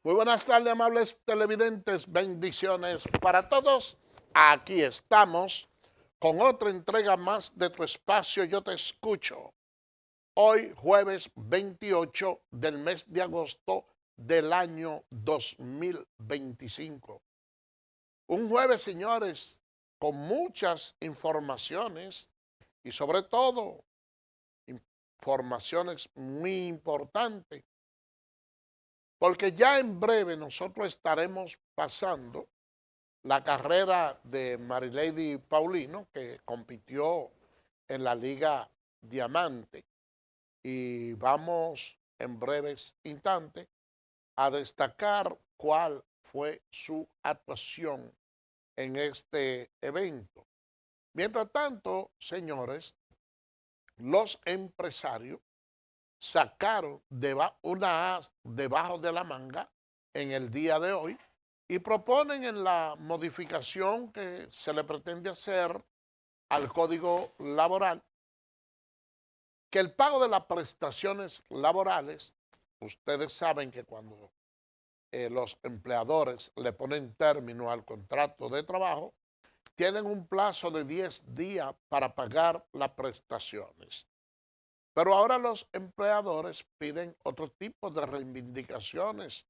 Muy buenas tardes, amables televidentes. Bendiciones para todos. Aquí estamos con otra entrega más de tu espacio Yo Te Escucho. Hoy, jueves 28 del mes de agosto del año 2025. Un jueves, señores, con muchas informaciones y sobre todo informaciones muy importantes, porque ya en breve nosotros estaremos pasando la carrera de Marilady Paulino, que compitió en la Liga Diamante. Y vamos en breves instantes a destacar cuál fue su actuación en este evento. Mientras tanto, señores, los empresarios sacaron una as debajo de la manga en el día de hoy y proponen en la modificación que se le pretende hacer al Código Laboral que el pago de las prestaciones laborales, ustedes saben que cuando los empleadores le ponen término al contrato de trabajo, tienen un plazo de 10 días para pagar las prestaciones. Pero ahora los empleadores piden otro tipo de reivindicaciones,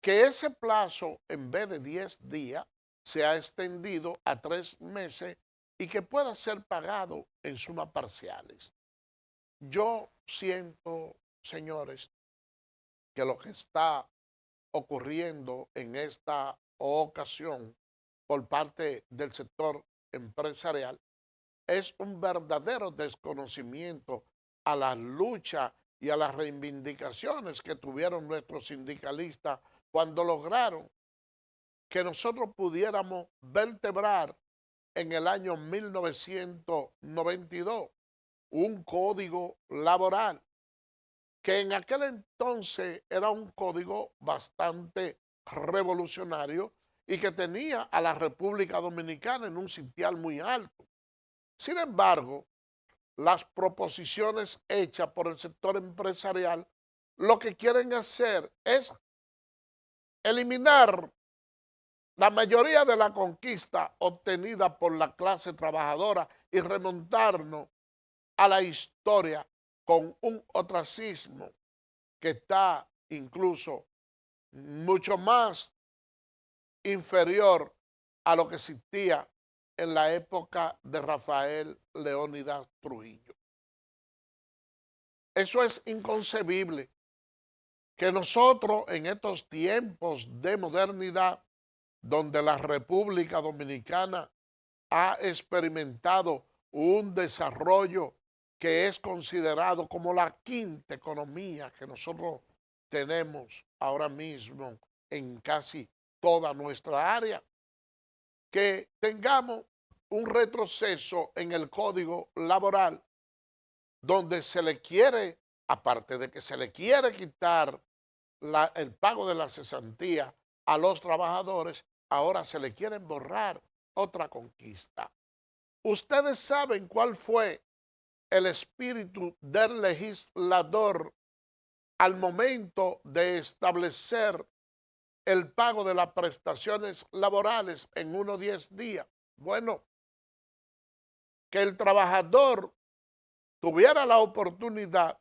que ese plazo, en vez de 10 días, sea extendido a 3 meses y que pueda ser pagado en sumas parciales. Yo siento, señores, que lo que está ocurriendo en esta ocasión por parte del sector empresarial es un verdadero desconocimiento a la lucha y a las reivindicaciones que tuvieron nuestros sindicalistas cuando lograron que nosotros pudiéramos vertebrar en el año 1992 un código laboral que en aquel entonces era un código bastante revolucionario y que tenía a la República Dominicana en un sitial muy alto. Sin embargo, las proposiciones hechas por el sector empresarial lo que quieren hacer es eliminar la mayoría de la conquista obtenida por la clase trabajadora y remontarnos a la historia con un ostracismo que está incluso mucho más inferior a lo que existía en la época de Rafael Leónidas Trujillo. Eso es inconcebible, que nosotros en estos tiempos de modernidad, donde la República Dominicana ha experimentado un desarrollo que es considerado como la quinta economía que nosotros tenemos ahora mismo en casi toda nuestra área, que tengamos un retroceso en el código laboral donde se le quiere, aparte de que se le quiere quitar el pago de la cesantía a los trabajadores, ahora se le quieren borrar otra conquista. Ustedes saben cuál fue el espíritu del legislador al momento de establecer el pago de las prestaciones laborales en unos 10 días. Bueno, que el trabajador tuviera la oportunidad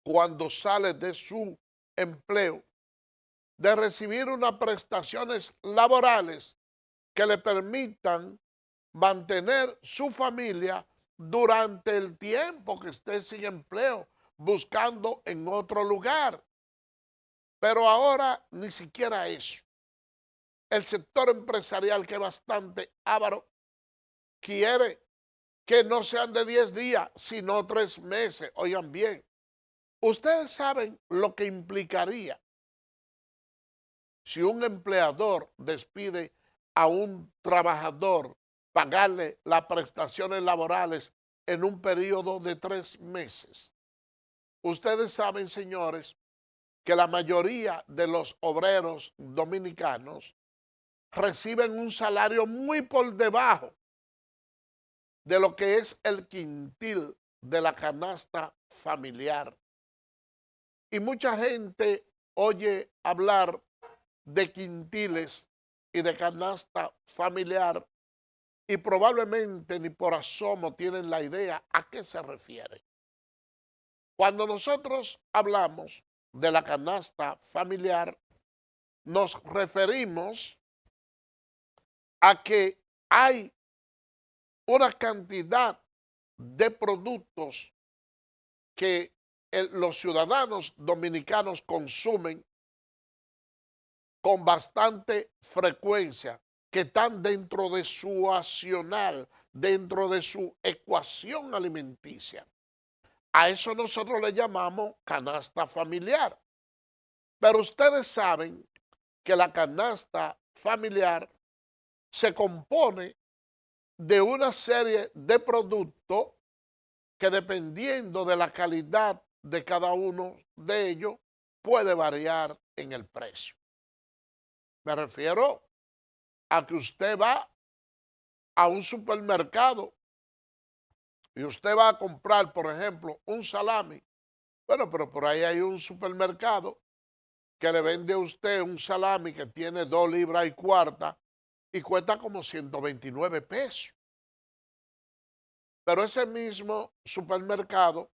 cuando sale de su empleo de recibir unas prestaciones laborales que le permitan mantener su familia durante el tiempo que esté sin empleo, buscando en otro lugar. Pero ahora ni siquiera eso. El sector empresarial, que es bastante avaro, quiere que no sean de 10 días, sino 3 meses. Oigan bien, ustedes saben lo que implicaría si un empleador despide a un trabajador, pagarle las prestaciones laborales en un periodo de 3 meses. Ustedes saben, señores, que la mayoría de los obreros dominicanos reciben un salario muy por debajo de lo que es el quintil de la canasta familiar. Y mucha gente oye hablar de quintiles y de canasta familiar y probablemente ni por asomo tienen la idea a qué se refiere. Cuando nosotros hablamos de la canasta familiar, nos referimos a que hay una cantidad de productos que los ciudadanos dominicanos consumen con bastante frecuencia, que están dentro de su accional, dentro de su ecuación alimenticia. A eso nosotros le llamamos canasta familiar. Pero ustedes saben que la canasta familiar se compone de una serie de productos que dependiendo de la calidad de cada uno de ellos puede variar en el precio. Me refiero a que usted va a un supermercado y usted va a comprar, por ejemplo, un salami. Bueno, pero por ahí hay un supermercado que le vende a usted un salami que tiene 2 libras y cuarta y cuesta como 129 pesos. Pero ese mismo supermercado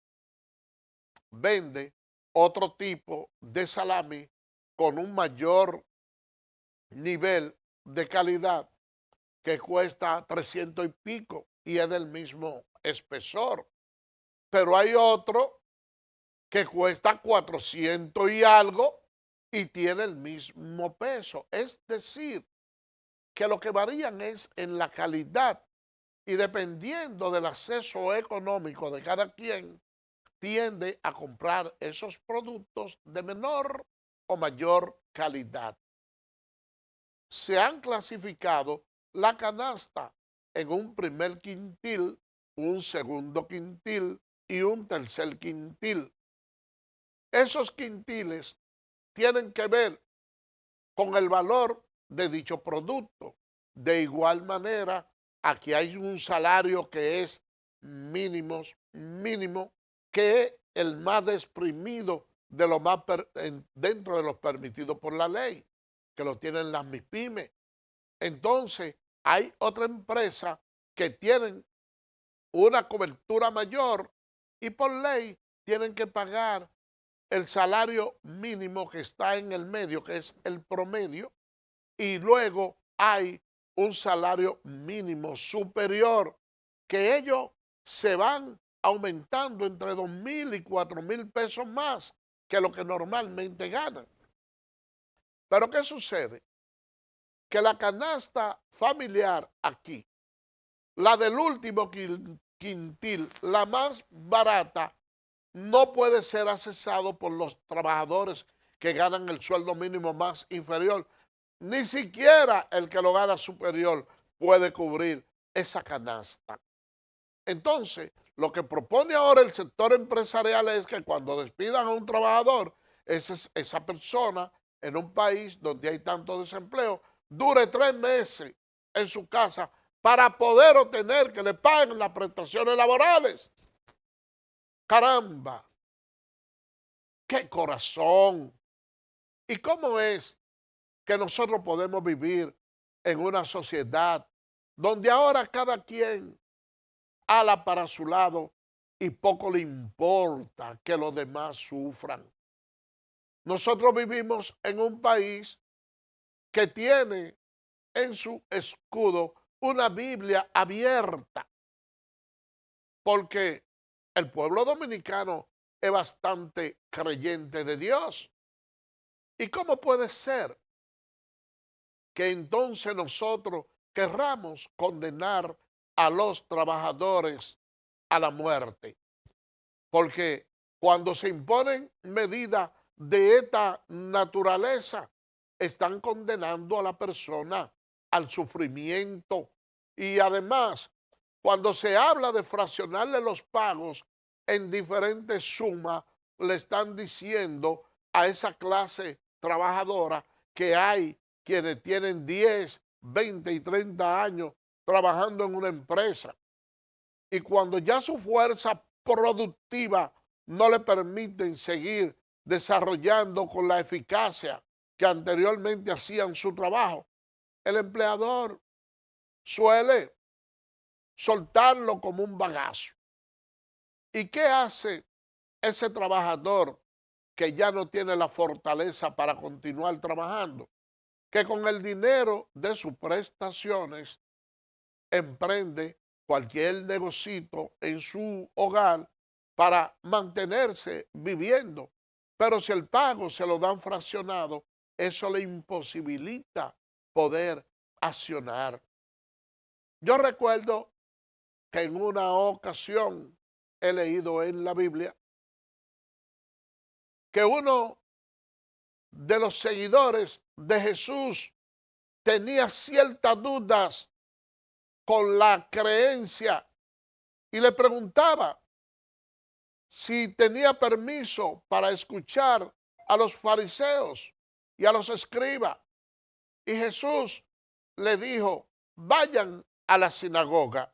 vende otro tipo de salami con un mayor nivel de calidad que cuesta 300 y pico y es del mismo espesor. Pero hay otro que cuesta 400 y algo y tiene el mismo peso. Es decir, que lo que varían es en la calidad y dependiendo del acceso económico de cada quien, tiende a comprar esos productos de menor o mayor calidad. Se han clasificado la canasta en un primer quintil, un segundo quintil y un tercer quintil. Esos quintiles tienen que ver con el valor de dicho producto. De igual manera, aquí hay un salario que es mínimo, que es el más exprimido de lo más dentro de los permitidos por la ley, que lo tienen las MIPYME. Entonces, hay otra empresa que tienen una cobertura mayor y por ley tienen que pagar el salario mínimo que está en el medio, que es el promedio, y luego hay un salario mínimo superior que ellos se van aumentando entre 2,000 y 4,000 pesos más que lo que normalmente ganan. Pero ¿qué sucede? Que la canasta familiar aquí, la del último quintil, la más barata, no puede ser accesado por los trabajadores que ganan el sueldo mínimo más inferior. Ni siquiera el que lo gana superior puede cubrir esa canasta. Entonces, lo que propone ahora el sector empresarial es que cuando despidan a un trabajador, esa persona en un país donde hay tanto desempleo, dure 3 meses en su casa para poder obtener que le paguen las prestaciones laborales. Caramba, qué corazón. ¿Y cómo es que nosotros podemos vivir en una sociedad donde ahora cada quien ala para su lado y poco le importa que los demás sufran? Nosotros vivimos en un país que tiene en su escudo una Biblia abierta, porque el pueblo dominicano es bastante creyente de Dios. ¿Y cómo puede ser que entonces nosotros querramos condenar a los trabajadores a la muerte? Porque cuando se imponen medidas de esta naturaleza, están condenando a la persona al sufrimiento. Y además, cuando se habla de fraccionarle los pagos en diferentes sumas, le están diciendo a esa clase trabajadora que hay quienes tienen 10, 20 y 30 años trabajando en una empresa. Y cuando ya su fuerza productiva no le permiten seguir desarrollando con la eficacia que anteriormente hacían su trabajo, el empleador suele soltarlo como un bagazo. ¿Y qué hace ese trabajador que ya no tiene la fortaleza para continuar trabajando? Que con el dinero de sus prestaciones emprende cualquier negocito en su hogar para mantenerse viviendo. Pero si el pago se lo dan fraccionado, eso le imposibilita poder accionar. Yo recuerdo que en una ocasión he leído en la Biblia que uno de los seguidores de Jesús tenía ciertas dudas con la creencia y le preguntaba si tenía permiso para escuchar a los fariseos y a los escribas. Y Jesús le dijo, vayan a la sinagoga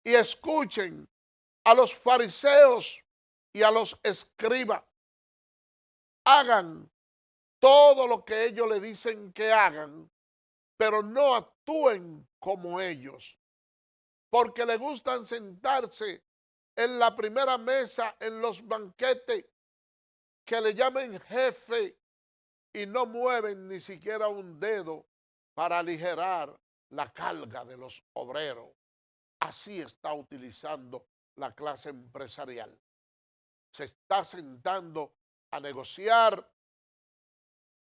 y escuchen a los fariseos y a los escribas. Hagan todo lo que ellos le dicen que hagan, pero no actúen como ellos, porque le gustan sentarse en la primera mesa en los banquetes que le llamen jefe y no mueven ni siquiera un dedo para aligerar la carga de los obreros. Así está utilizando la clase empresarial. Se está sentando a negociar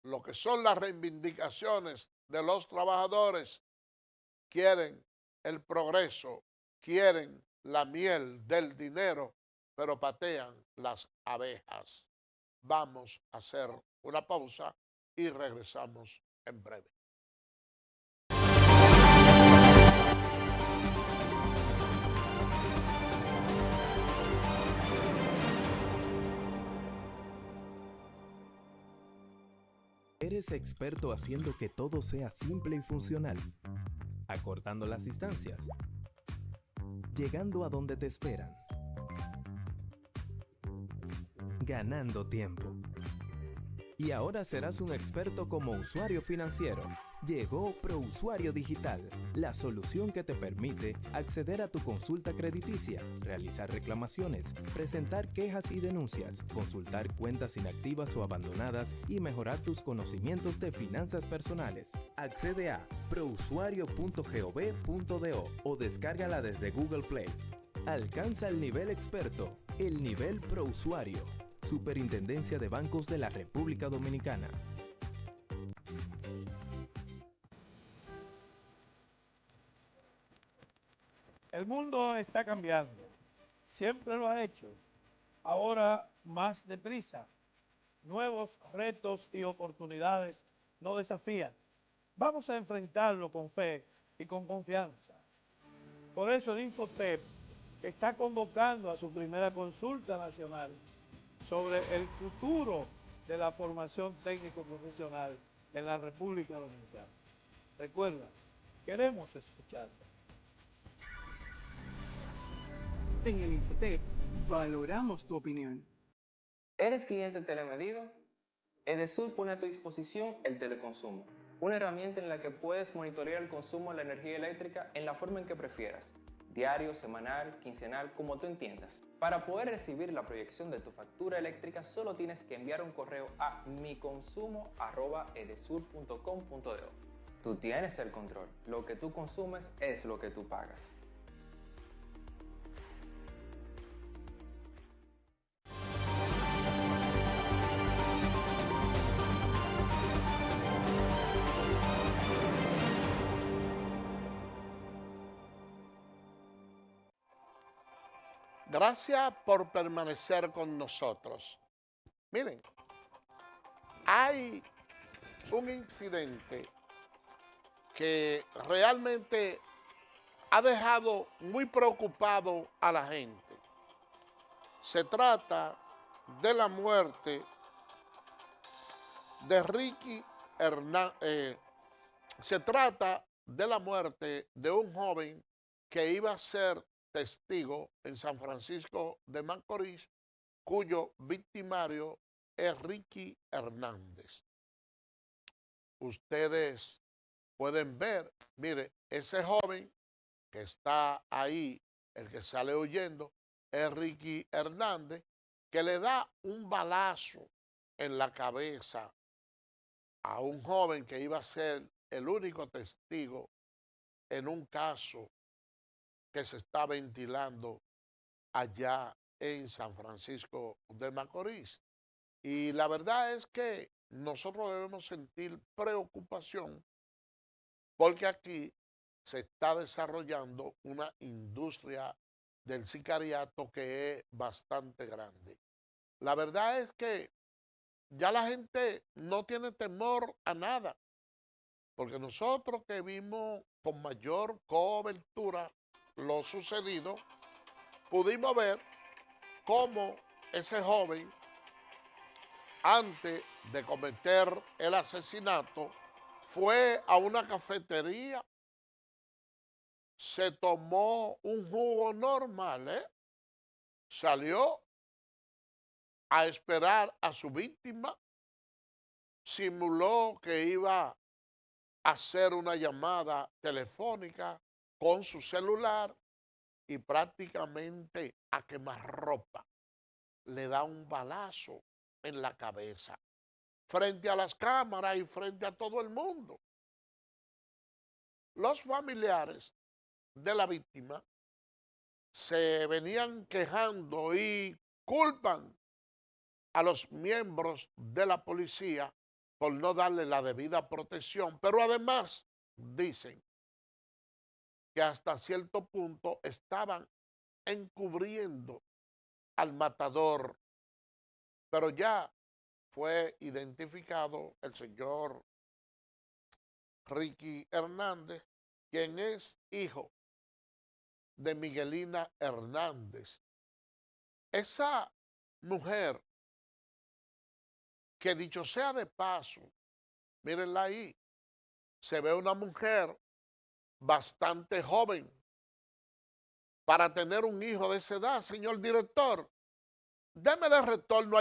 lo que son las reivindicaciones de los trabajadores. Quieren el progreso, quieren la miel del dinero, pero patean las abejas. Vamos a hacer una pausa y regresamos en breve. Eres experto haciendo que todo sea simple y funcional, acortando las distancias, llegando a donde te esperan, ganando tiempo. Y ahora serás un experto como usuario financiero. Llegó ProUsuario Digital, la solución que te permite acceder a tu consulta crediticia, realizar reclamaciones, presentar quejas y denuncias, consultar cuentas inactivas o abandonadas y mejorar tus conocimientos de finanzas personales. Accede a prousuario.gov.do o descárgala desde Google Play. Alcanza el nivel experto, el nivel ProUsuario. Superintendencia de Bancos de la República Dominicana. El mundo está cambiando. Siempre lo ha hecho. Ahora más deprisa. Nuevos retos y oportunidades nos desafían. Vamos a enfrentarlo con fe y con confianza. Por eso el Infotep está convocando a su primera consulta nacional sobre el futuro de la formación técnico-profesional en la República Dominicana. Recuerda, queremos escucharte. En el Infotep valoramos tu opinión. ¿Eres cliente telemedido? Edesur pone a tu disposición el teleconsumo, una herramienta en la que puedes monitorear el consumo de la energía eléctrica en la forma en que prefieras, diario, semanal, quincenal, como tú entiendas. Para poder recibir la proyección de tu factura eléctrica solo tienes que enviar un correo a miconsumo@edesur.com.do. Tú tienes el control, lo que tú consumes es lo que tú pagas. Gracias por permanecer con nosotros. Miren, hay un incidente que realmente ha dejado muy preocupado a la gente. Se trata de la muerte de Ricky Hernández. Se trata de la muerte de un joven que iba a ser testigo en San Francisco de Macorís, cuyo victimario es Ricky Hernández. Ustedes pueden ver, mire, ese joven que está ahí, el que sale huyendo, es Ricky Hernández, que le da un balazo en la cabeza a un joven que iba a ser el único testigo en un caso que se está ventilando allá en San Francisco de Macorís. Y la verdad es que nosotros debemos sentir preocupación porque aquí se está desarrollando una industria del sicariato que es bastante grande. La verdad es que ya la gente no tiene temor a nada, porque nosotros que vimos con mayor cobertura lo sucedido, pudimos ver cómo ese joven, antes de cometer el asesinato, fue a una cafetería, se tomó un jugo normal, salió a esperar a su víctima, simuló que iba a hacer una llamada telefónica con su celular y prácticamente a quemarropa le da un balazo en la cabeza, frente a las cámaras y frente a todo el mundo. Los familiares de la víctima se venían quejando y culpan a los miembros de la policía por no darle la debida protección, pero además dicen que hasta cierto punto estaban encubriendo al matador, pero ya fue identificado el señor Ricky Hernández, quien es hijo de Miguelina Hernández. Esa mujer, que dicho sea de paso, mírenla ahí, se ve una mujer bastante joven para tener un hijo de esa edad. Señor director, démele retorno,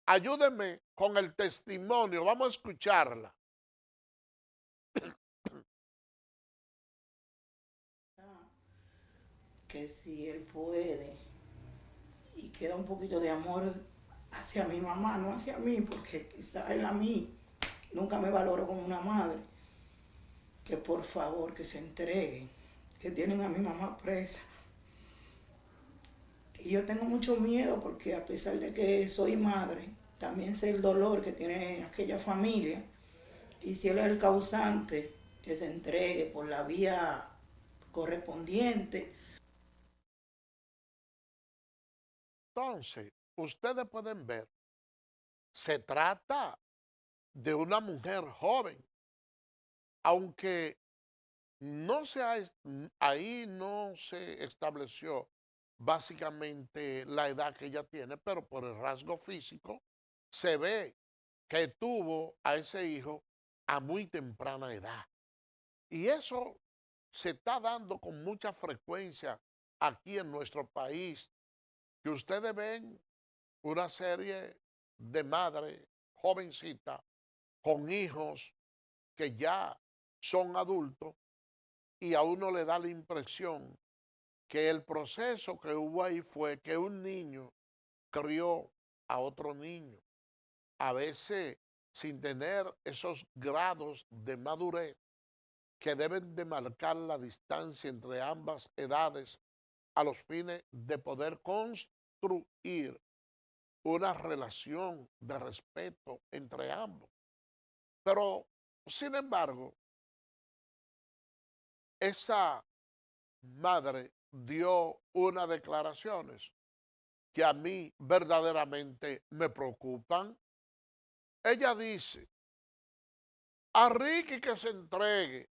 ayúdeme con el testimonio, vamos a escucharla. Que si él puede y queda un poquito de amor hacia mi mamá, no hacia mí, porque quizás él a mí nunca me valoró como una madre, que por favor que se entregue, que tienen a mi mamá presa. Y yo tengo mucho miedo porque a pesar de que soy madre, también sé el dolor que tiene aquella familia. Y si él es el causante, que se entregue por la vía correspondiente. Entonces, ustedes pueden ver, se trata de una mujer joven, aunque no se ha, ahí no se estableció básicamente la edad que ella tiene, pero por el rasgo físico se ve que tuvo a ese hijo a muy temprana edad. Y eso se está dando con mucha frecuencia aquí en nuestro país, que ustedes ven una serie de madres jovencitas con hijos que ya son adultos y a uno le da la impresión que el proceso que hubo ahí fue que un niño crió a otro niño, a veces sin tener esos grados de madurez que deben de marcar la distancia entre ambas edades a los fines de poder construir una relación de respeto entre ambos. Pero, sin embargo, esa madre dio unas declaraciones que a mí verdaderamente me preocupan. Ella dice, a Ricky que se entregue.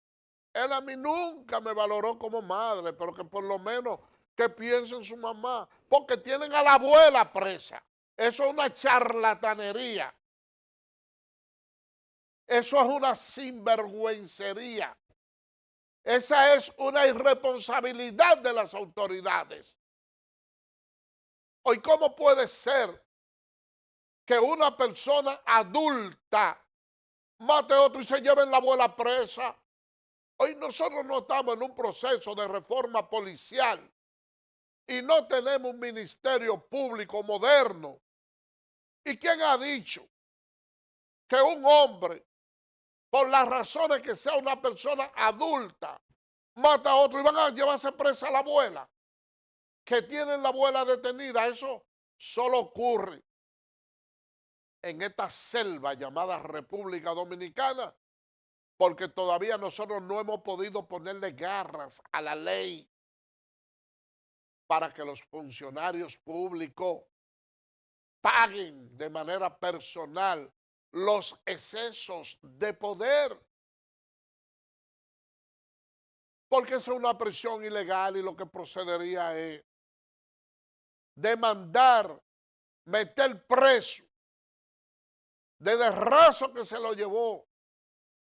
Él a mí nunca me valoró como madre, pero que por lo menos que piense en su mamá, porque tienen a la abuela presa. Eso es una charlatanería. Eso es una sinvergüencería. Esa es una irresponsabilidad de las autoridades. Hoy, ¿cómo puede ser que una persona adulta mate a otro y se lleven la abuela presa. Hoy nosotros no estamos en un proceso de reforma policial y no tenemos un ministerio público moderno. ¿Y quién ha dicho que un hombre, por las razones que sea una persona adulta, mata a otro y van a llevarse presa a la abuela? Que tienen la abuela detenida. Eso solo ocurre en esta selva llamada República Dominicana, porque todavía nosotros no hemos podido ponerle garras a la ley para que los funcionarios públicos paguen de manera personal los excesos de poder. Porque esa es una prisión ilegal y lo que procedería es demandar, meter preso, desde el raso que se lo llevó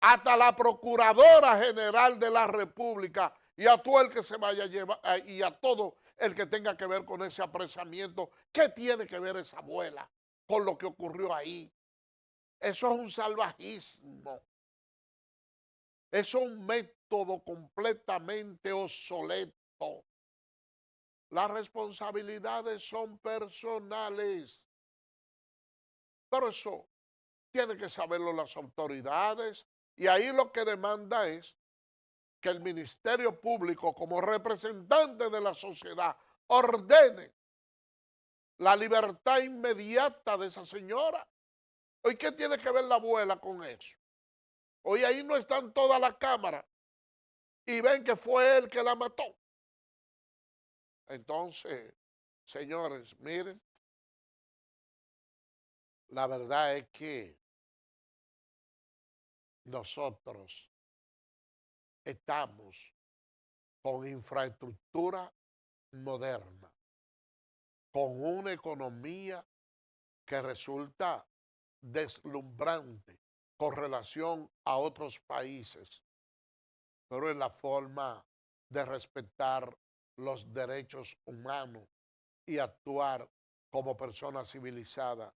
hasta la Procuradora General de la República y a todo el que se vaya a llevar y a todo el que tenga que ver con ese apresamiento. ¿Qué tiene que ver esa abuela con lo que ocurrió ahí? Eso es un salvajismo. Eso es un método completamente obsoleto. Las responsabilidades son personales. Pero eso tienen que saberlo las autoridades. Y ahí lo que demanda es que el Ministerio Público, como representante de la sociedad, ordene la libertad inmediata de esa señora. ¿Hoy qué tiene que ver la abuela con eso? Hoy ahí no están todas las cámaras y ven que fue él que la mató. Entonces, señores, miren, la verdad es que nosotros estamos con infraestructura moderna, con una economía que resulta deslumbrante con relación a otros países, pero en la forma de respetar los derechos humanos y actuar como personas civilizadas,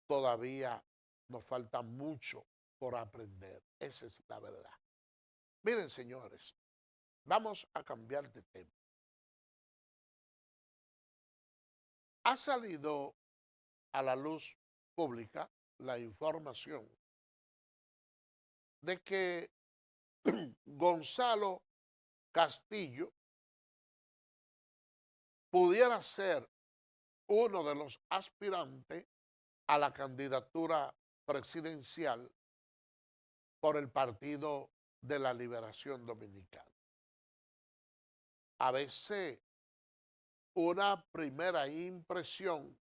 todavía nos falta mucho por aprender. Esa es la verdad. Miren, señores, vamos a cambiar de tema. Ha salido a la luz pública la información de que Gonzalo Castillo pudiera ser uno de los aspirantes a la candidatura presidencial por el Partido de la Liberación Dominicana. A veces una primera impresión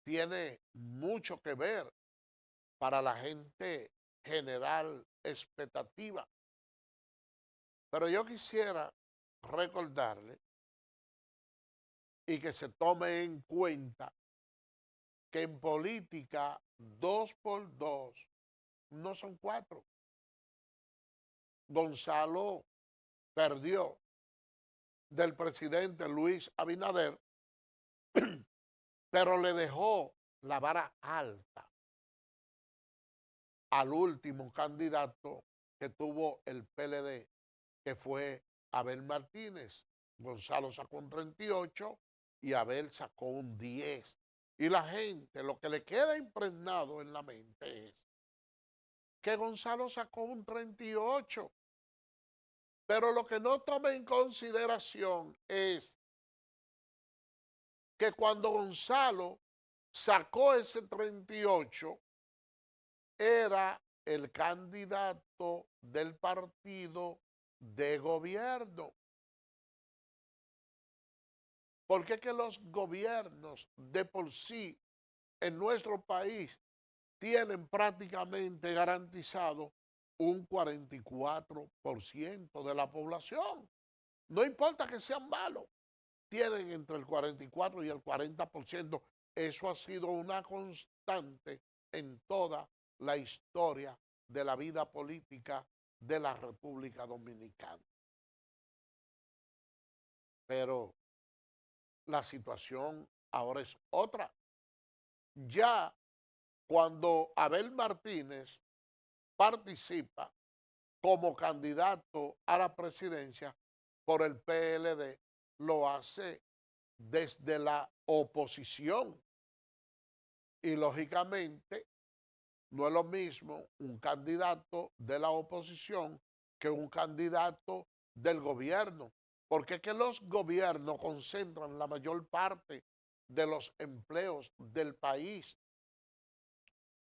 tiene mucho que ver para la gente general expectativa. Pero yo quisiera recordarle y que se tome en cuenta que en política 2 por 2 no son 4. Gonzalo perdió del presidente Luis Abinader, pero le dejó la vara alta al último candidato que tuvo el PLD, que fue Abel Martínez. Gonzalo sacó un 38 y Abel sacó un 10. Y la gente, lo que le queda impregnado en la mente es que Gonzalo sacó un 38. Pero lo que no toma en consideración es que cuando Gonzalo sacó ese 38, era el candidato del partido de gobierno. Porque es que los gobiernos de por sí en nuestro país tienen prácticamente garantizado un 44% de la población. No importa que sean malos, tienen entre el 44 y el 40%. Eso ha sido una constante en toda la historia de la vida política de la República Dominicana. Pero la situación ahora es otra. ya cuando Abel Martínez participa como candidato a la presidencia por el PLD, lo hace desde la oposición. Y lógicamente no es lo mismo un candidato de la oposición que un candidato del gobierno, porque es que los gobiernos concentran la mayor parte de los empleos del país.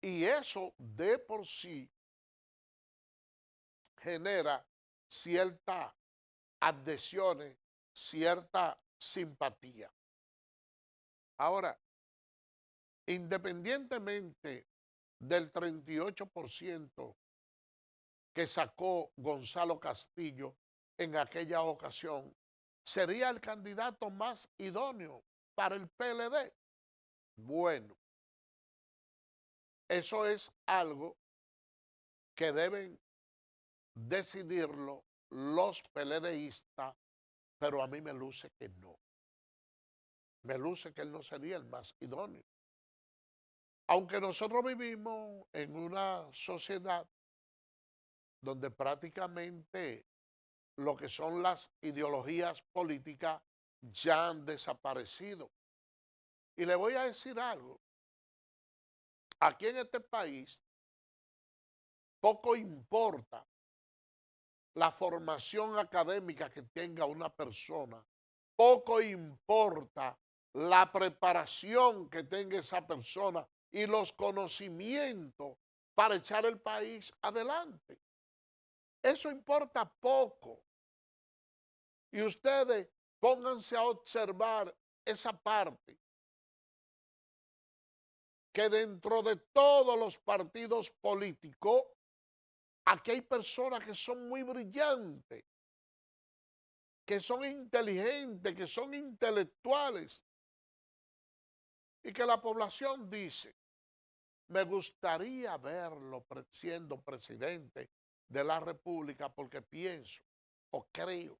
Y eso de por sí genera cierta adhesiones, cierta simpatía. Ahora, independientemente del 38% que sacó Gonzalo Castillo en aquella ocasión, sería el candidato más idóneo para el PLD. Bueno, eso es algo que deben decidirlo los PLDistas, pero a mí me luce que no. Me luce que él no sería el más idóneo. Aunque nosotros vivimos en una sociedad donde prácticamente lo que son las ideologías políticas ya han desaparecido. Y le voy a decir algo. Aquí en este país poco importa la formación académica que tenga una persona, poco importa la preparación que tenga esa persona y los conocimientos para echar el país adelante. Eso importa poco. Y ustedes pónganse a observar esa parte, que dentro de todos los partidos políticos, aquí hay personas que son muy brillantes, que son inteligentes, que son intelectuales, y que la población dice, me gustaría verlo siendo presidente de la República porque pienso o creo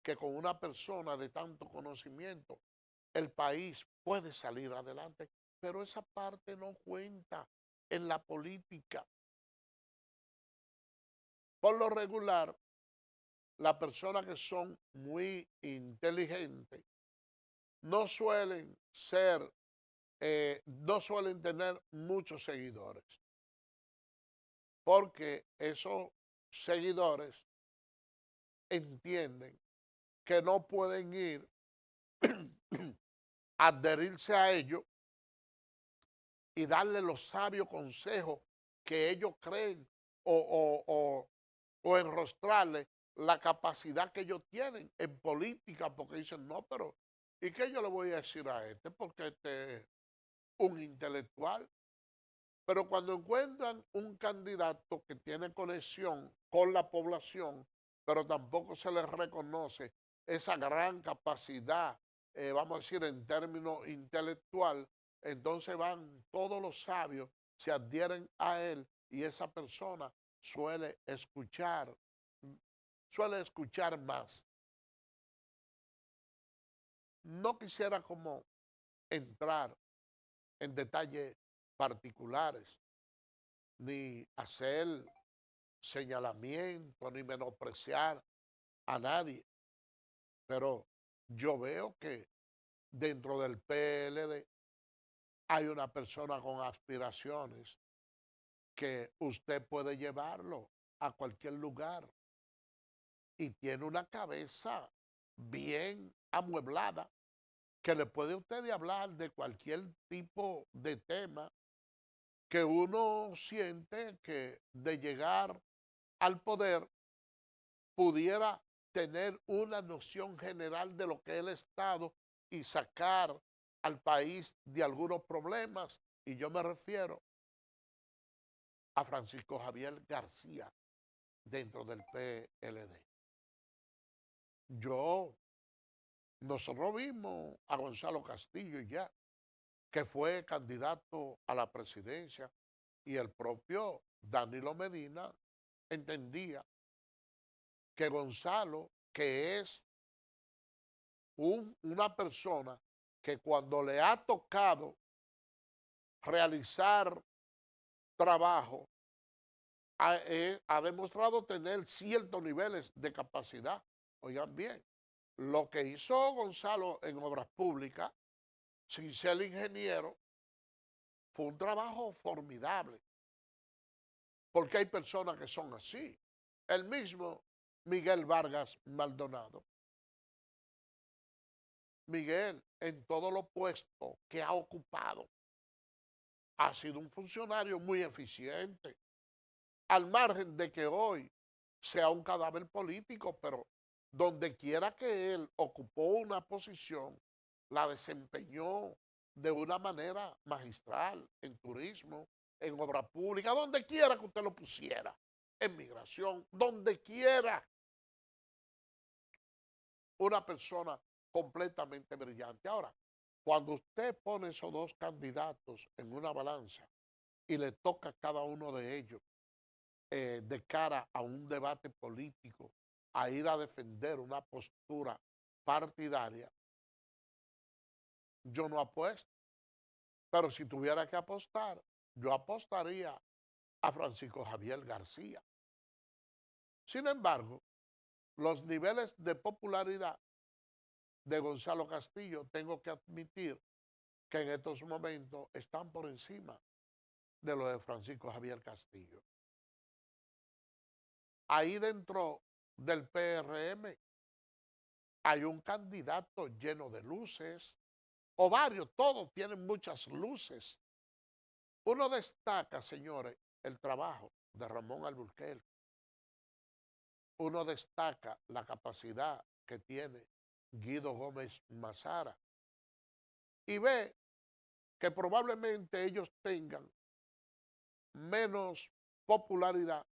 que con una persona de tanto conocimiento el país puede salir adelante, pero esa parte no cuenta en la política. Por lo regular, las personas que son muy inteligentes no suelen no suelen tener muchos seguidores, porque esos seguidores entienden que no pueden ir a adherirse a ellos y darle los sabios consejos que ellos creen o enrostrarle la capacidad que ellos tienen en política, porque dicen, no, pero ¿y qué yo le voy a decir a este? Porque este es un intelectual. Pero cuando encuentran un candidato que tiene conexión con la población, pero tampoco se les reconoce esa gran capacidad, vamos a decir en términos intelectual, entonces van todos los sabios, se adhieren a él y esa persona suele escuchar más. No quisiera como entrar en detalles particulares, ni hacer señalamiento, ni menospreciar a nadie. Pero yo veo que dentro del PLD hay una persona con aspiraciones que usted puede llevarlo a cualquier lugar y tiene una cabeza bien amueblada que le puede usted hablar de cualquier tipo de tema que uno siente que de llegar al poder pudiera tener una noción general de lo que es el Estado y sacar al país de algunos problemas. Y yo me refiero a Francisco Javier García dentro del PLD. Nosotros vimos a Gonzalo Castillo ya, que fue candidato a la presidencia, y el propio Danilo Medina entendía que Gonzalo, que es una persona que cuando le ha tocado realizar trabajo, ha demostrado tener ciertos niveles de capacidad. Oigan bien, lo que hizo Gonzalo en obras públicas, sin ser ingeniero, fue un trabajo formidable, porque hay personas que son así. El mismo Miguel Vargas Maldonado. Miguel, en todos los puestos que ha ocupado, ha sido un funcionario muy eficiente, al margen de que hoy sea un cadáver político, pero donde quiera que él ocupó una posición, la desempeñó de una manera magistral, en turismo, en obra pública, donde quiera que usted lo pusiera, en migración, donde quiera. Una persona completamente brillante. Ahora, cuando usted pone esos dos candidatos en una balanza y le toca a cada uno de ellos de cara a un debate político, a ir a defender una postura partidaria, yo no apuesto. Pero si tuviera que apostar, yo apostaría a Francisco Javier García. Sin embargo, los niveles de popularidad de Gonzalo Castillo, tengo que admitir que en estos momentos están por encima de lo de Francisco Javier Castillo. Ahí dentro del PRM hay un candidato lleno de luces, o varios, todos tienen muchas luces. Uno destaca, señores, el trabajo de Ramón Alburquerque. Uno destaca la capacidad que tiene Guido Gómez Mazara. Y ve que probablemente ellos tengan menos popularidad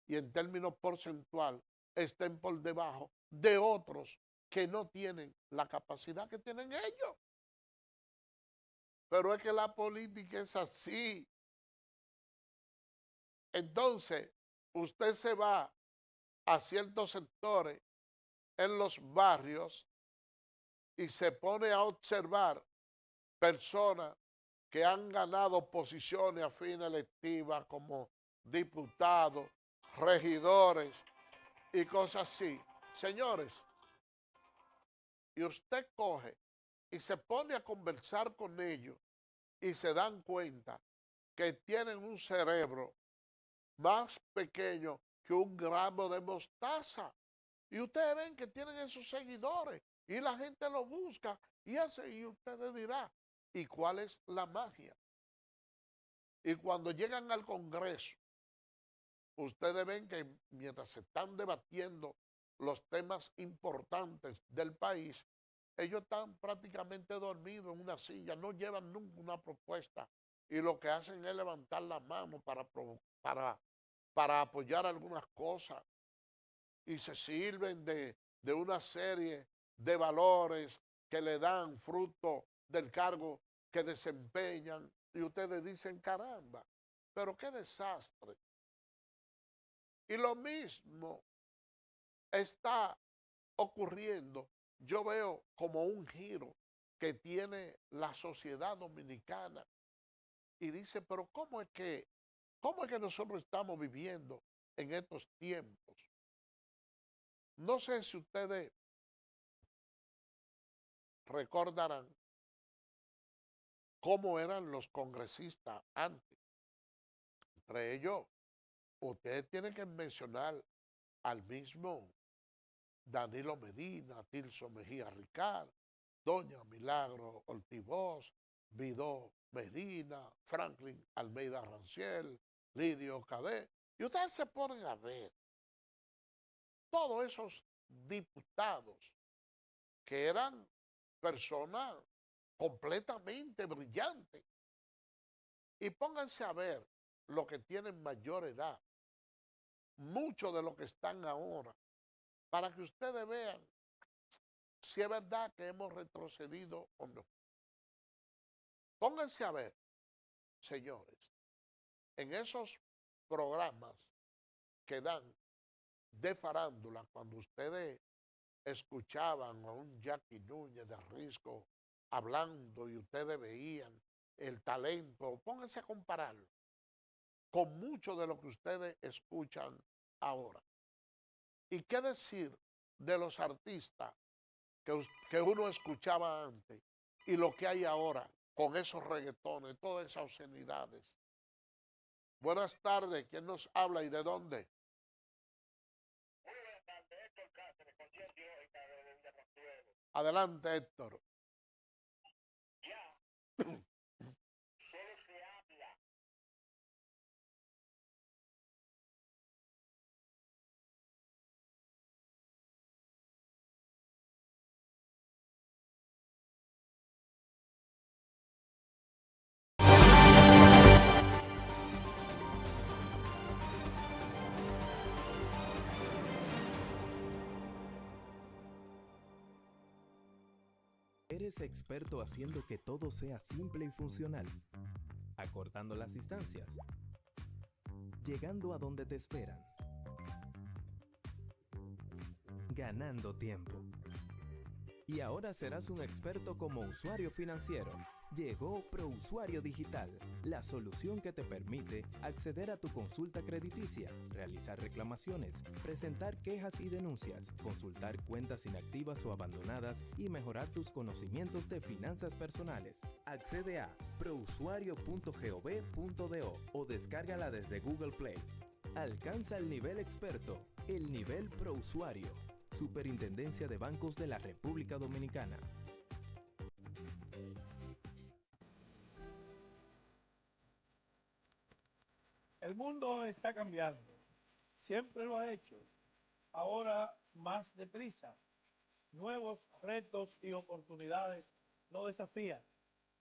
y en términos porcentual estén por debajo de otros que no tienen la capacidad que tienen ellos. Pero es que la política es así. Entonces, usted se va a ciertos sectores en los barrios y se pone a observar personas que han ganado posiciones a fin electiva como diputados, regidores y cosas así. Señores, y usted coge y se pone a conversar con ellos y se dan cuenta que tienen un cerebro más pequeño que un gramo de mostaza. Y ustedes ven que tienen esos seguidores y la gente lo busca y hace, y ustedes dirán, ¿y cuál es la magia? Y cuando llegan al Congreso, ustedes ven que mientras se están debatiendo los temas importantes del país, ellos están prácticamente dormidos en una silla, no llevan nunca una propuesta y lo que hacen es levantar la mano para apoyar algunas cosas y se sirven de una serie de valores que le dan fruto del cargo que desempeñan y ustedes dicen, caramba, pero qué desastre. Y lo mismo está ocurriendo, yo veo como un giro que tiene la sociedad dominicana y dice, pero ¿cómo es que nosotros estamos viviendo en estos tiempos? No sé si ustedes recordarán cómo eran los congresistas antes. Entre ellos, ustedes tienen que mencionar al mismo Danilo Medina, Tirso Mejía Ricard, Doña Milagro Ortiz Bosch, Vidó Medina, Franklin Almeida Ranciel, Lidio Cadet. Y ustedes se ponen a ver todos esos diputados que eran personas completamente brillantes. Y pónganse a ver los que tienen mayor edad, muchos de los que están ahora, para que ustedes vean si es verdad que hemos retrocedido o no. Pónganse a ver, señores, en esos programas que dan de farándula, cuando ustedes escuchaban a un Jackie Núñez de Risco hablando y ustedes veían el talento, pónganse a compararlo con mucho de lo que ustedes escuchan ahora. ¿Y qué decir de los artistas que uno escuchaba antes y lo que hay ahora con esos reggaetones, todas esas obscenidades? Buenas tardes, ¿quién nos habla y de dónde? Muy buenas tardes, Héctor Cáceres, con 10 de Consuelo. Adelante, Héctor. Ya, solo se habla. ¿Eres experto haciendo que todo sea simple y funcional? Acortando las distancias. Llegando a donde te esperan. Ganando tiempo. Y ahora serás un experto como usuario financiero. Llegó ProUsuario Digital, la solución que te permite acceder a tu consulta crediticia, realizar reclamaciones, presentar quejas y denuncias, consultar cuentas inactivas o abandonadas y mejorar tus conocimientos de finanzas personales. Accede a prousuario.gov.do o descárgala desde Google Play. Alcanza el nivel experto, el nivel ProUsuario. Superintendencia de Bancos de la República Dominicana. El mundo está cambiando. Siempre lo ha hecho. Ahora más deprisa. Nuevos retos y oportunidades nos desafían.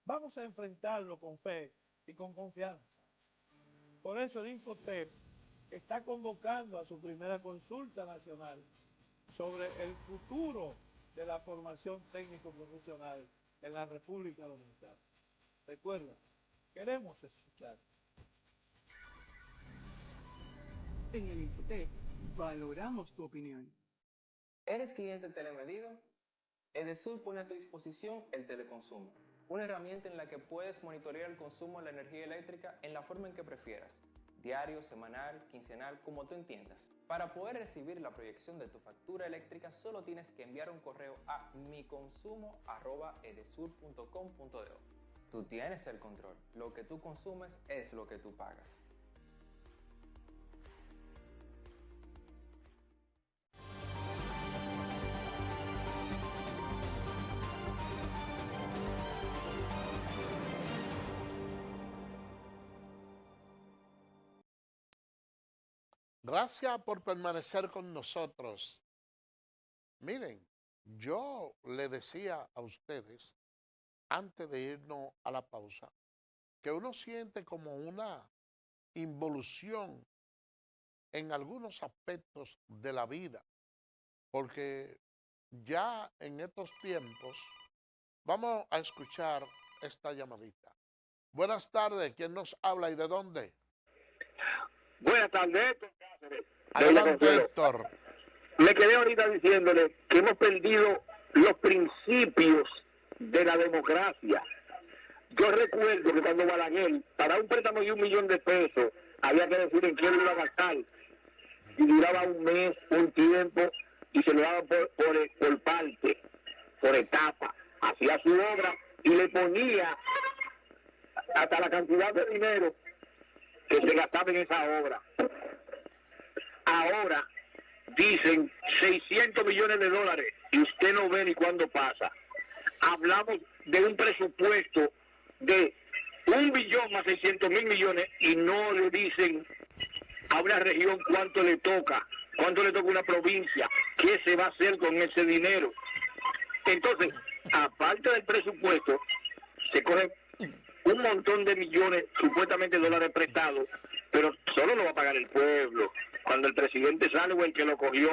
Vamos a enfrentarlo con fe y con confianza. Por eso el Infotep está convocando a su primera consulta nacional sobre el futuro de la formación técnico-profesional en la República Dominicana. Recuerda, queremos escuchar. En el Infotep valoramos tu opinión. ¿Eres cliente telemedido? Edesur pone a tu disposición el teleconsumo, una herramienta en la que puedes monitorear el consumo de la energía eléctrica en la forma en que prefieras, diario, semanal, quincenal, como tú entiendas. Para poder recibir la proyección de tu factura eléctrica, solo tienes que enviar un correo a miconsumo@edesur.com.do. Tú tienes el control. Lo que tú consumes es lo que tú pagas. Gracias por permanecer con nosotros. Miren, yo le decía a ustedes, antes de irnos a la pausa, que uno siente como una involución en algunos aspectos de la vida, porque ya en estos tiempos, vamos a escuchar esta llamadita. Buenas tardes, ¿quién nos habla y de dónde? Buenas tardes, Héctor Cáceres. Adelante, Héctor. Me quedé ahorita diciéndole que hemos perdido los principios de la democracia. Yo recuerdo que cuando Balaguer, para un préstamo de $1 millón, había que decir en quién lo iba a gastar. Y duraba un mes, un tiempo, y se lo daban por parte, por etapa. Hacía su obra y le ponía hasta la cantidad de dinero que se gastaba en esa obra. Ahora dicen $600 millones y usted no ve ni cuándo pasa. Hablamos de un presupuesto de 1.600.000 millones y no le dicen a una región cuánto le toca a una provincia, qué se va a hacer con ese dinero. Entonces, aparte del presupuesto, se cogen un montón de millones, supuestamente dólares prestados, pero solo lo va a pagar el pueblo. Cuando el presidente sale o el que lo cogió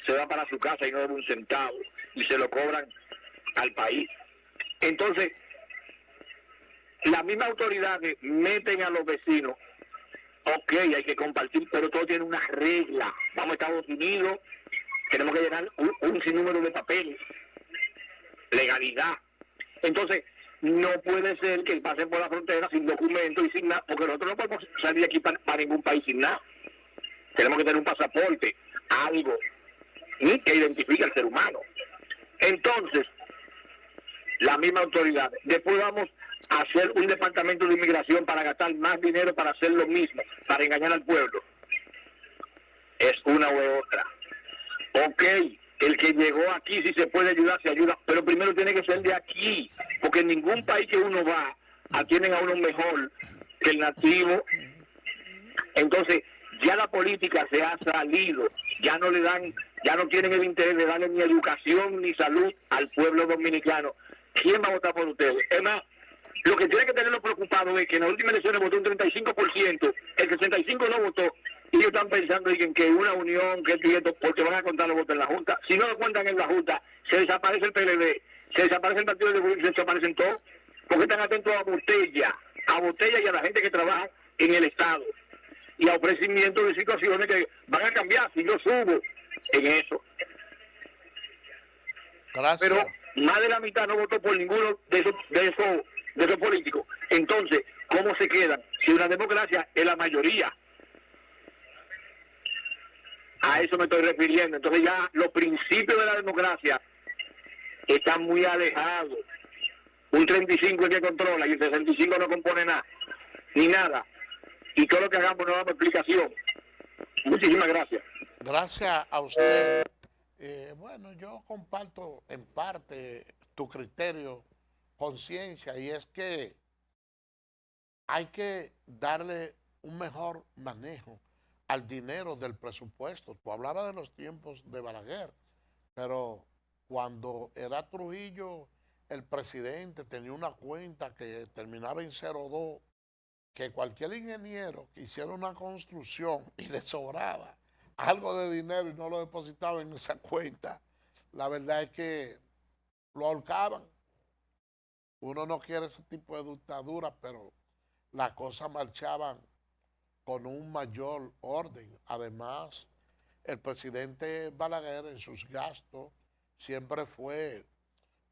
se va para su casa y no debe un centavo y se lo cobran al país. Entonces, las mismas autoridades meten a los vecinos. Ok, hay que compartir, pero todo tiene una regla. Vamos a Estados Unidos, tenemos que llenar un sinnúmero de papeles, legalidad. Entonces, no puede ser que pasen por la frontera sin documentos y sin nada, porque nosotros no podemos salir aquí para ningún país sin nada. Tenemos que tener un pasaporte, algo que identifique al ser humano. Entonces, la misma autoridad. Después vamos a hacer un departamento de inmigración para gastar más dinero para hacer lo mismo, para engañar al pueblo. Es una u otra. Ok, el que llegó aquí, si se puede ayudar, se ayuda, pero primero tiene que ser de aquí, porque en ningún país que uno va, atienden a uno mejor que el nativo. Entonces, ya la política se ha salido, ya no le dan, ya no tienen el interés de darle ni educación ni salud al pueblo dominicano. ¿Quién va a votar por ustedes? Es más, lo que tiene que tenerlo preocupado es que en las últimas elecciones votó un 35%, el 65% no votó, y ellos están pensando en que una unión, que esto, porque van a contar los votos en la Junta. Si no lo cuentan en la Junta, se desaparece el PLD, se desaparece el Partido de Gobierno, se desaparecen todos, porque están atentos a botella y a la gente que trabaja en el Estado, y a ofrecimiento de situaciones que van a cambiar si yo subo en eso. Gracias. Pero más de la mitad no votó por ninguno de esos políticos. Entonces, ¿cómo se quedan? Si una democracia es la mayoría. A eso me estoy refiriendo. Entonces ya los principios de la democracia están muy alejados. Un 35 es que controla y el 65 no compone nada, ni nada. Y todo lo que hagamos no damos explicación. Muchísimas gracias. Gracias a usted. Bueno, yo comparto en parte tu criterio, conciencia, y es que hay que darle un mejor manejo al dinero del presupuesto. Tú hablabas de los tiempos de Balaguer, pero cuando era Trujillo, el presidente tenía una cuenta que terminaba en 02, que cualquier ingeniero que hiciera una construcción y le sobraba algo de dinero y no lo depositaba en esa cuenta, la verdad es que lo ahorcaban. Uno no quiere ese tipo de dictadura, pero las cosas marchaban con un mayor orden. Además, el presidente Balaguer en sus gastos siempre fue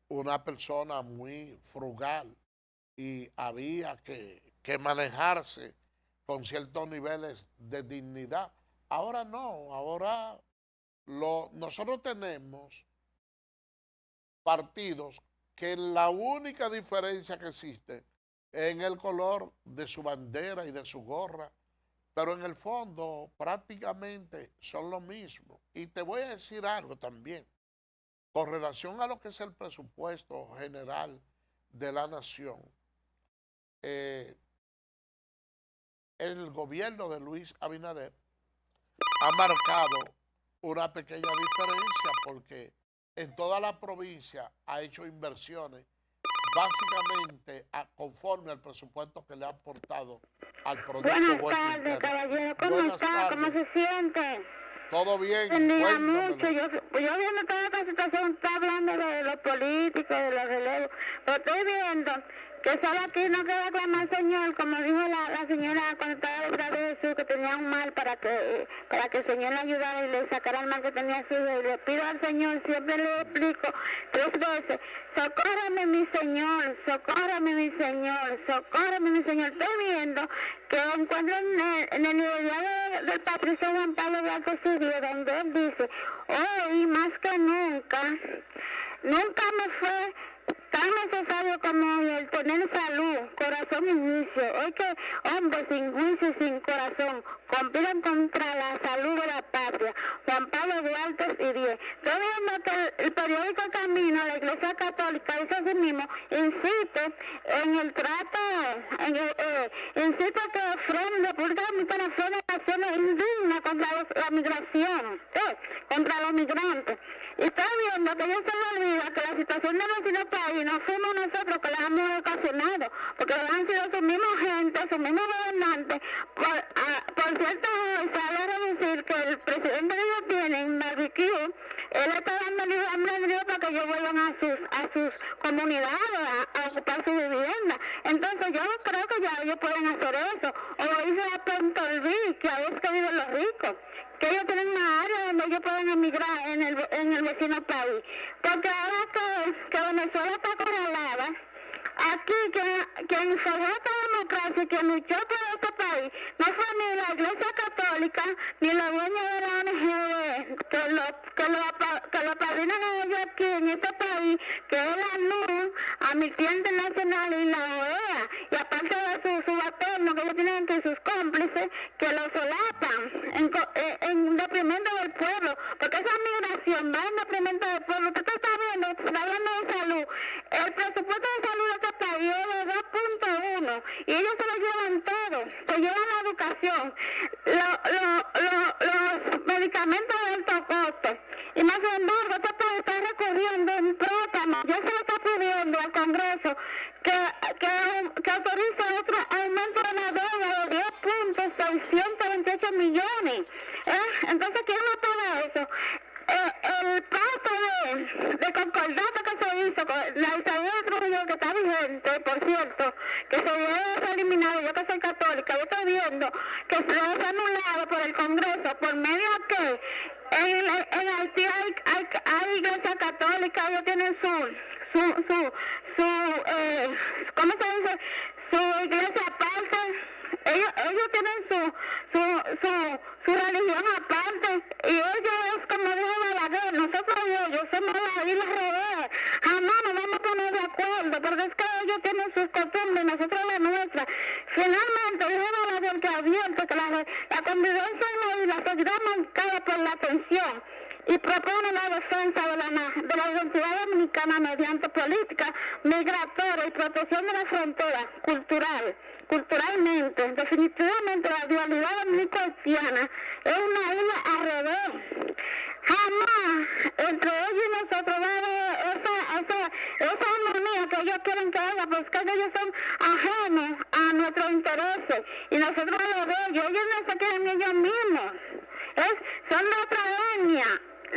una persona muy frugal y había que manejarse con ciertos niveles de dignidad. Ahora no, ahora nosotros tenemos partidos que la única diferencia que existe es en el color de su bandera y de su gorra, pero en el fondo prácticamente son lo mismo. Y te voy a decir algo también, con relación a lo que es el presupuesto general de la nación. El gobierno de Luis Abinader ha marcado una pequeña diferencia porque en toda la provincia ha hecho inversiones básicamente conforme al presupuesto que le ha aportado al Producto Bruto Interno. Caballero, ¿cómo está? ¿Cómo se siente? Todo bien. Bendiga mucho. Yo viendo toda esta situación, está hablando de los políticos, de los relevos, pero estoy viendo que solo aquí no queda clamar al Señor, como dijo la señora cuando estaba detrás de Jesús, que tenía un mal para que el Señor le ayudara y le sacara el mal que tenía su hijo. Y le pido al Señor, siempre le explico 3 veces, socórrame mi Señor, socórrame mi Señor, socórrame mi Señor. Estoy viendo que encuentro en el libro del patricio Juan Pablo de Alto Sirio, donde él dice, hoy más que nunca me fue tan necesario como hoy el tener salud, corazón y juicio. Hoy que hombres sin juicio y sin corazón conspiran contra la salud de la patria. Juan Pablo Duarte y 10. Estoy viendo que el periódico Camino, la Iglesia Católica, dice así mismo, incite en el trato, incite a que frene, República Dominicana frene acciones indignas contra la migración, contra los migrantes. Y estoy viendo que ellos se me olvida que la situación de nuestro país no fuimos nosotros que la hemos ocasionado, porque han sido sus mismos gente, sus mismos gobernantes. Por cierto, sale a decir que el presidente que ellos tienen, Barbecue, él está dando libre albedrío para que ellos vuelvan a sus comunidades, a ocupar su vivienda. Entonces yo creo que ya ellos pueden hacer eso. O lo dice a Pentorví, que a veces que viven los ricos, que ellos tienen una área donde ellos pueden emigrar en el vecino país. Porque ahora que Venezuela está acorralada, aquí quien forjó esta democracia, quien luchó por este país, no fue ni la Iglesia Católica ni los dueños de la ONG que lo padrinan a ellos aquí en este país, que es la NUR, Amnistía Internacional y la OEA, y aparte de su subalterno que ellos tienen entre sus cómplices, que lo solapan en detrimento del pueblo, porque esa migración va en detrimento del pueblo. Usted está viendo, está hablando de salud, el presupuesto de salud de este país es de 2.1 y ellos se lo llevan todo, se llevan la educación, los medicamentos de alto costo, y más sin embargo este país está recurriendo en préstamos, ya se le está pidiendo al Congreso que autorice otro aumento de la deuda de 10.628 millones. Entonces, ¿quién no paga eso? El pacto de concordato que se hizo con la Isabel Trujillo, que está vigente, por cierto, que se debe eliminar, yo que soy católica, yo estoy viendo que se lo ha anulado por el Congreso, por medio de que en Haití hay iglesia católica, ellos tienen ¿cómo se dice? Su iglesia aparte. Ellos tienen su religión aparte, y ellos, como dijo Balaguer, nosotros y ellos somos la isla revés. Jamás nos vamos a poner de acuerdo, porque es que ellos tienen sus costumbres y nosotros la nuestra. Finalmente, dijo Balaguer que advierte que la convivencia en la isla seguirá marcada por la tensión, y propone la defensa de la identidad dominicana mediante políticas migratorias y protección de la frontera culturalmente. Definitivamente la dualidad dominicana es una isla al revés. Jamás entre ellos y nosotros va a haber esa armonía que ellos quieren que haya, pues que ellos son ajenos a nuestros intereses y nosotros a los de ellos no se quieren ellos mismos. Son de otra etnia. Que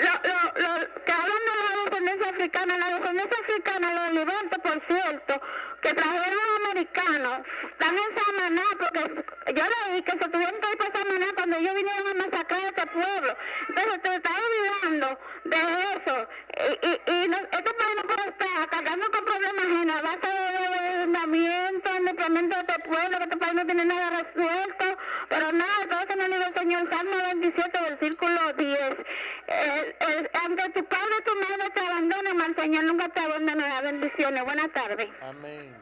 hablan de la descendencia africana, los levanto, por cierto, que trajeron a los americanos, están en Samaná, porque yo leí que se tuvieron que ir para Samaná cuando ellos vinieron a masacrar a este pueblo. Entonces te estás olvidando de eso, este país no puede estar cargando con problemas ajenos a base de endeudamiento, independente de este pueblo, que este país no tiene nada resuelto, pero nada, todo eso no lo dice el Señor, Salmo 27, versículo 10. Aunque tu padre y tu madre te abandonen, el Señor nunca te abandonará. Bendiciones. Buenas tardes. Amén,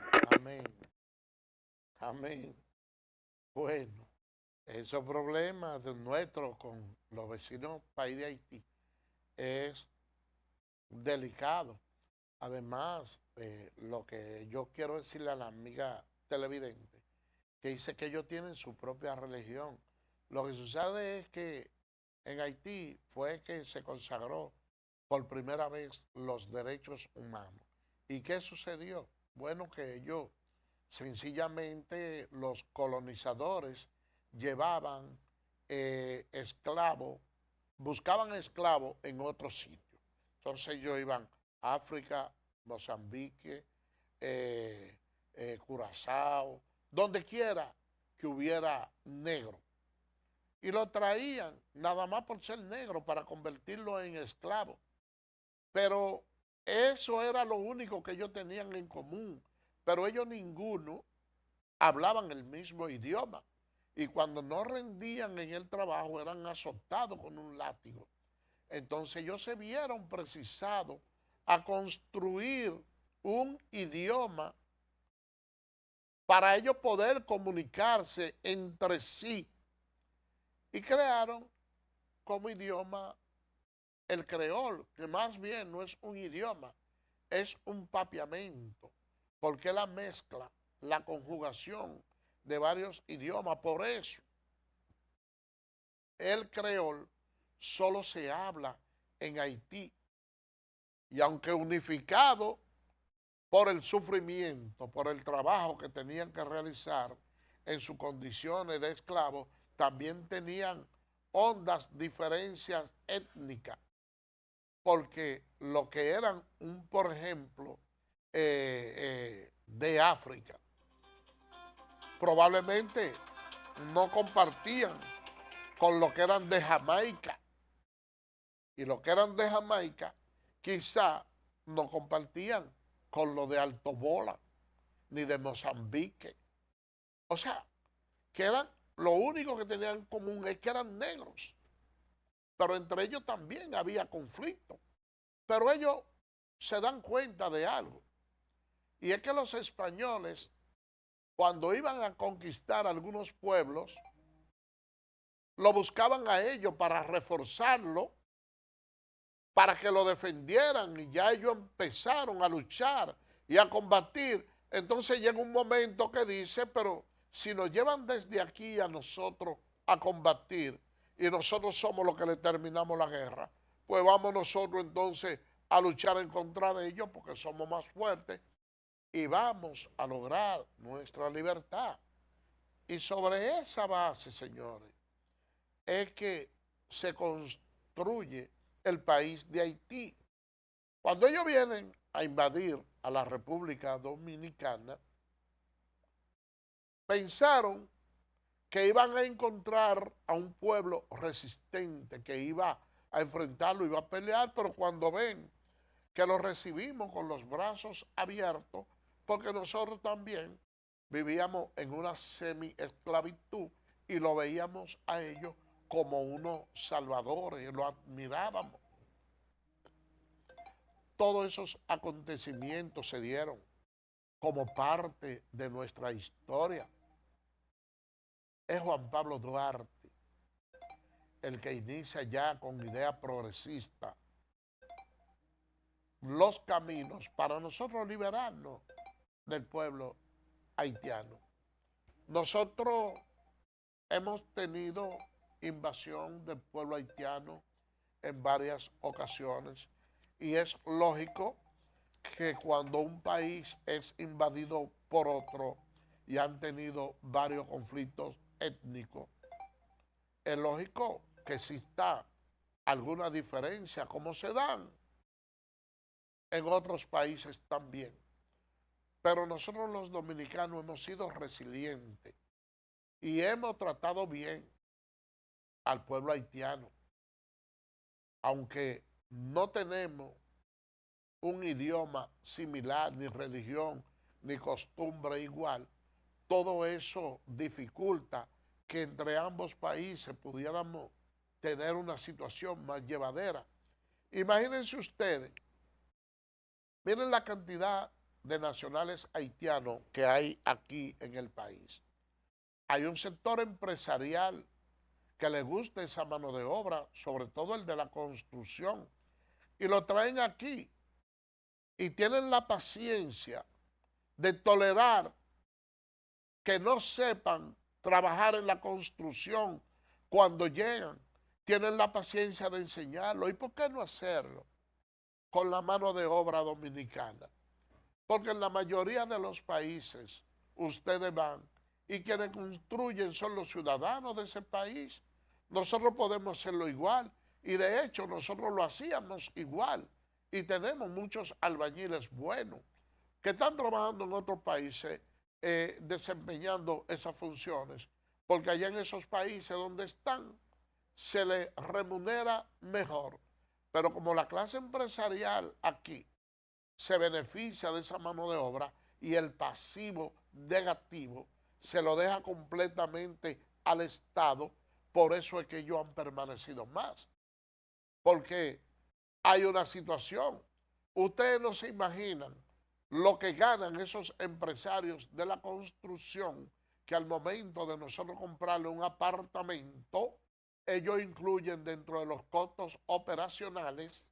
amén. Bueno, esos problemas de nuestros con los vecinos país de Haití es delicado. Además, lo que yo quiero decirle a la amiga televidente, que dice que ellos tienen su propia religión. Lo que sucede es que en Haití fue que se consagró por primera vez los derechos humanos. ¿Y qué sucedió? Bueno, que ellos, sencillamente, los colonizadores llevaban esclavos, buscaban esclavos en otros sitios. Entonces ellos iban a África, Mozambique, Curazao, donde quiera que hubiera negro. Y lo traían nada más por ser negro para convertirlo en esclavo. Pero eso era lo único que ellos tenían en común. Pero ellos ninguno hablaban el mismo idioma. Y cuando no rendían en el trabajo eran azotados con un látigo. Entonces ellos se vieron precisados a construir un idioma para ellos poder comunicarse entre sí. Y crearon como idioma el creol, que más bien no es un idioma, es un papiamento, porque la mezcla, la conjugación de varios idiomas. Por eso, el creol solo se habla en Haití. Y aunque unificado por el sufrimiento, por el trabajo que tenían que realizar en sus condiciones de esclavos, también tenían hondas diferencias étnicas, porque lo que eran, por ejemplo, de África, probablemente no compartían con lo que eran de Jamaica. Y lo que eran de Jamaica, quizá no compartían con lo de Alto Bola. ni de Mozambique. O sea, que eran, lo único que tenían en común es que eran negros. Pero entre ellos también había conflicto. Pero ellos se dan cuenta de algo. Y es que los españoles, cuando iban a conquistar algunos pueblos, lo buscaban a ellos para reforzarlo, para que lo defendieran, y ya ellos empezaron a luchar y a combatir. Entonces llega un momento que dice, pero si nos llevan desde aquí a nosotros a combatir y nosotros somos los que le terminamos la guerra, pues vamos nosotros entonces a luchar en contra de ellos porque somos más fuertes y vamos a lograr nuestra libertad. Y sobre esa base, señores, es que se construye el país de Haití. Cuando ellos vienen a invadir a la República Dominicana, pensaron que iban a encontrar a un pueblo resistente, que iba a enfrentarlo, iba a pelear, pero cuando ven que lo recibimos con los brazos abiertos, porque nosotros también vivíamos en una semi-esclavitud y lo veíamos a ellos como unos salvadores, lo admirábamos. Todos esos acontecimientos se dieron como parte de nuestra historia. Es Juan Pablo Duarte el que inicia ya con idea progresista los caminos para nosotros liberarnos del pueblo haitiano. Nosotros hemos tenido invasión del pueblo haitiano en varias ocasiones y es lógico que cuando un país es invadido por otro y han tenido varios conflictos étnicos, es lógico que exista alguna diferencia, como se dan en otros países también. Pero nosotros los dominicanos hemos sido resilientes y hemos tratado bien al pueblo haitiano, aunque no tenemos un idioma similar, ni religión, ni costumbre igual. Todo eso dificulta que entre ambos países pudiéramos tener una situación más llevadera. Imagínense ustedes, miren la cantidad de nacionales haitianos que hay aquí en el país. Hay un sector empresarial que le gusta esa mano de obra, sobre todo el de la construcción, y lo traen aquí y tienen la paciencia de tolerar que no sepan trabajar en la construcción cuando llegan. Tienen la paciencia de enseñarlo. ¿Y por qué no hacerlo con la mano de obra dominicana? Porque en la mayoría de los países ustedes van y quienes construyen son los ciudadanos de ese país. Nosotros podemos hacerlo igual y de hecho nosotros lo hacíamos igual y tenemos muchos albañiles buenos que están trabajando en otros países desempeñando esas funciones, porque allá en esos países donde están se les remunera mejor. Pero como la clase empresarial aquí se beneficia de esa mano de obra y el pasivo negativo se lo deja completamente al Estado, por eso es que ellos han permanecido más. Porque hay una situación, ustedes no se imaginan lo que ganan esos empresarios de la construcción, que al momento de nosotros comprarle un apartamento, ellos incluyen dentro de los costos operacionales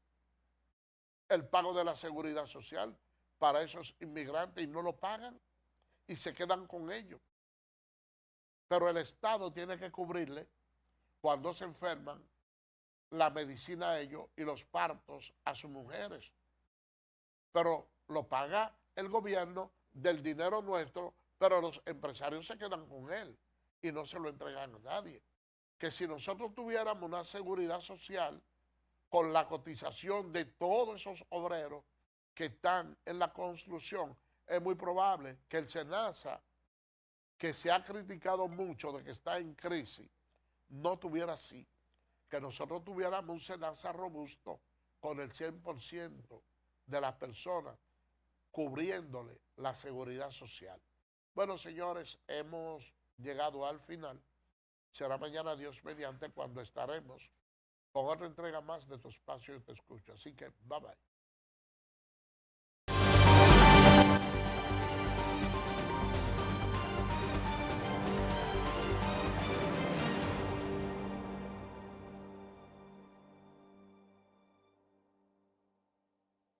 el pago de la seguridad social para esos inmigrantes y no lo pagan y se quedan con ellos. Pero el Estado tiene que cubrirle cuando se enferman la medicina a ellos y los partos a sus mujeres. Pero lo paga el gobierno del dinero nuestro, pero los empresarios se quedan con él y no se lo entregan a nadie. Que si nosotros tuviéramos una seguridad social con la cotización de todos esos obreros que están en la construcción, es muy probable que el SENASA, que se ha criticado mucho de que está en crisis, no tuviera así. Que nosotros tuviéramos un SENASA robusto con el 100% de las personas cubriéndole la seguridad social. Bueno, señores, hemos llegado al final. Será mañana, Dios mediante, cuando estaremos con otra entrega más de tu espacio y te escucho. Así que, bye bye.